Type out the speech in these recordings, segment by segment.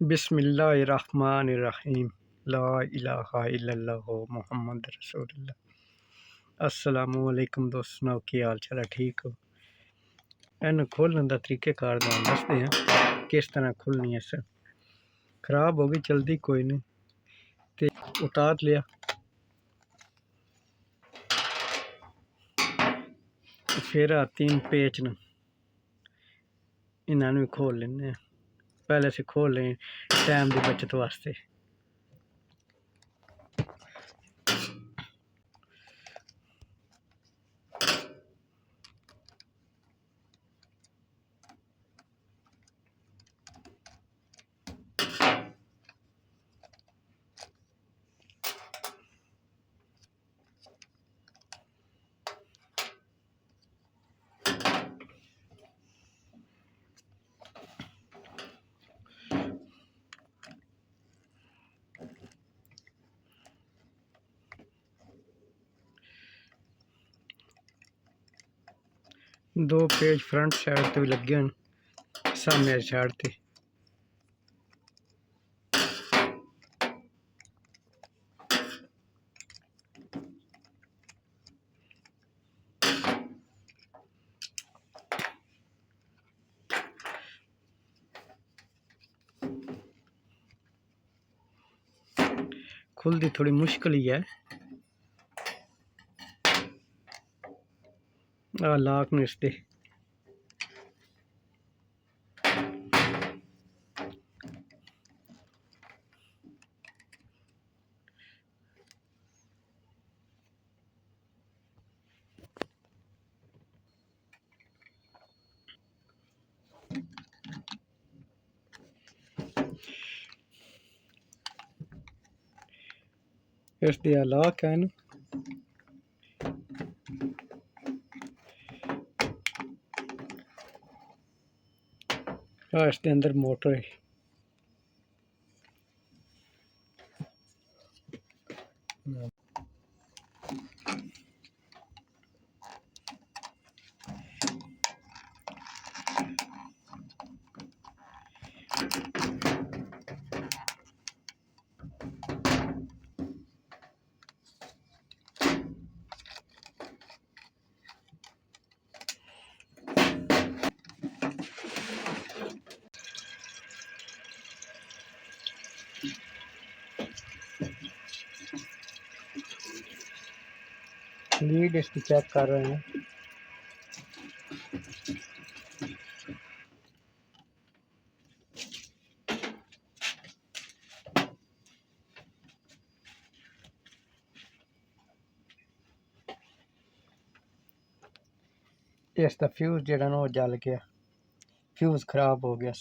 बिस्मिल्लाहिर्रहमानिर्रहीम। ला इलाहा इल्लल्लाह मुहम्मद रसूलुल्लाह। अस्सलामु अलैकुम दोस्त, सुनाओ की हाल चाल है, ठीक हो? इन्हें खोलने का तरीक़ेकार दसते हैं किस तरह खुलनी है। सर खराब हो गई, चलती कोई नहीं, तो उतार लिया। फिर तीन पेच न, इन्होंने भी खोल लेने। पहले से खोल लें टाइम की बचत वास्ते। दो पेज फ्रंट साइड तो भी लगे हैं, सामने साइड ते। खुलती थोड़ी मुश्किल ही है। लाक ने इसते लाक है न। इसके अंदर मोटर है। लीड इसकी चेक कर रहे हैं। इसका फ्यूज जड़ा ना जल गया, फ्यूज खराब हो गया।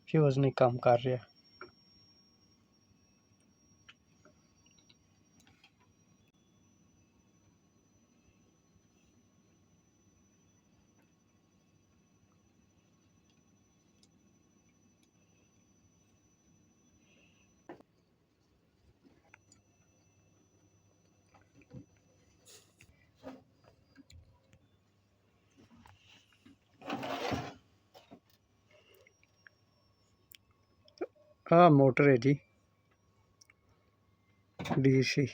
फ्यूज नहीं काम कर रहा। हाँ मोटर है जी, डीसी।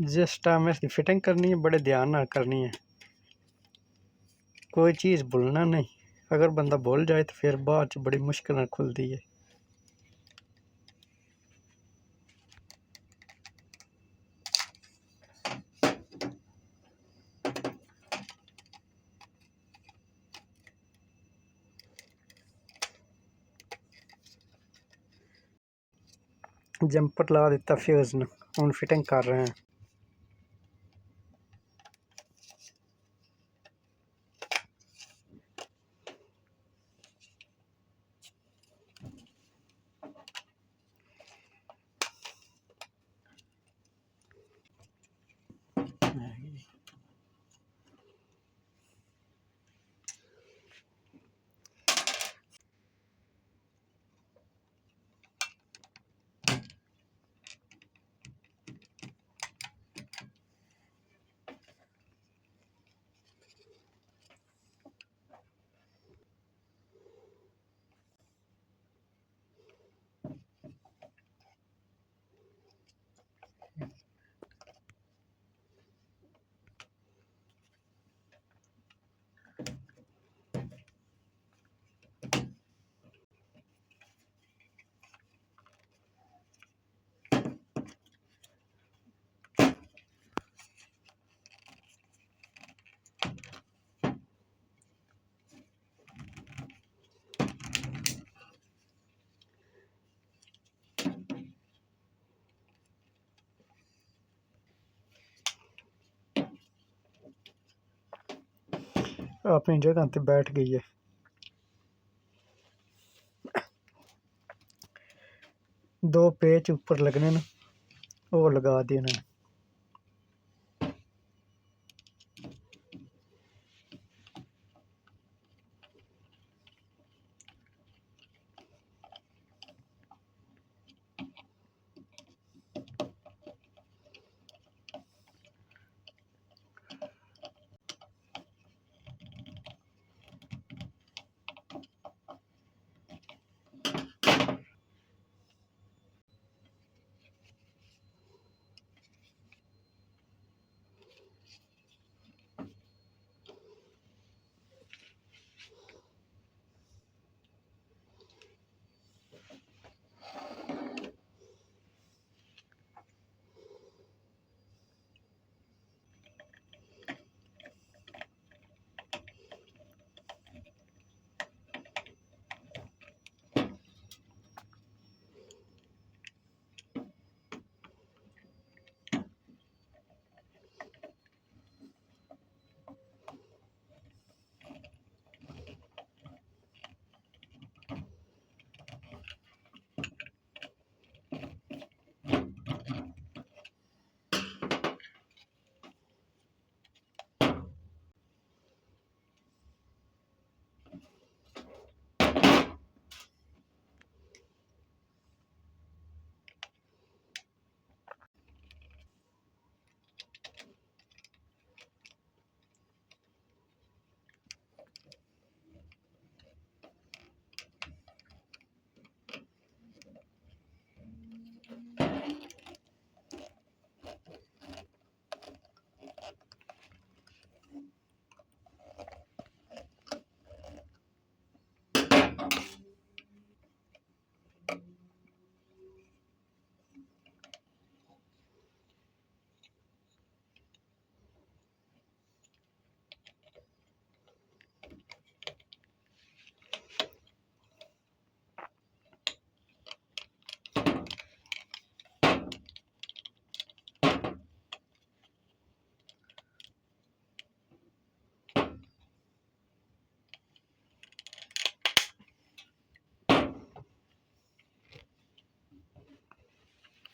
जिस टाइम इसकी फिटिंग करनी है बड़े ध्यान नाल करनी है, कोई चीज़ भूलना नहीं। अगर बंदा भूल जाए तो फिर बाद च बड़ी मुश्किल नाल खुलती है। जंपर ला दिता फ्यूज ने, हुण फिटिंग कर रहे हैं। अपनी जगह ते बैठ गई है। दो पेच ऊपर लगने न, वो लगा दिए ने।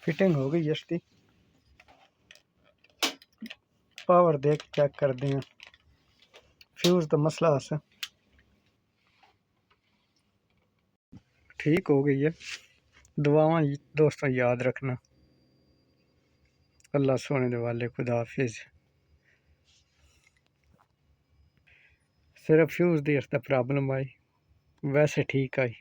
फिटिंग हो गई इसकी। पावर देख चेक करते हैं। फ्यूज तो मसला है, ठीक हो गई है। दुआवां दोस्तों याद रखना। अल्लाह सोने दे वाले, खुदा हाफिज। सिर्फ फ्यूज दी प्रॉब्लम आई, वैसे ठीक आई।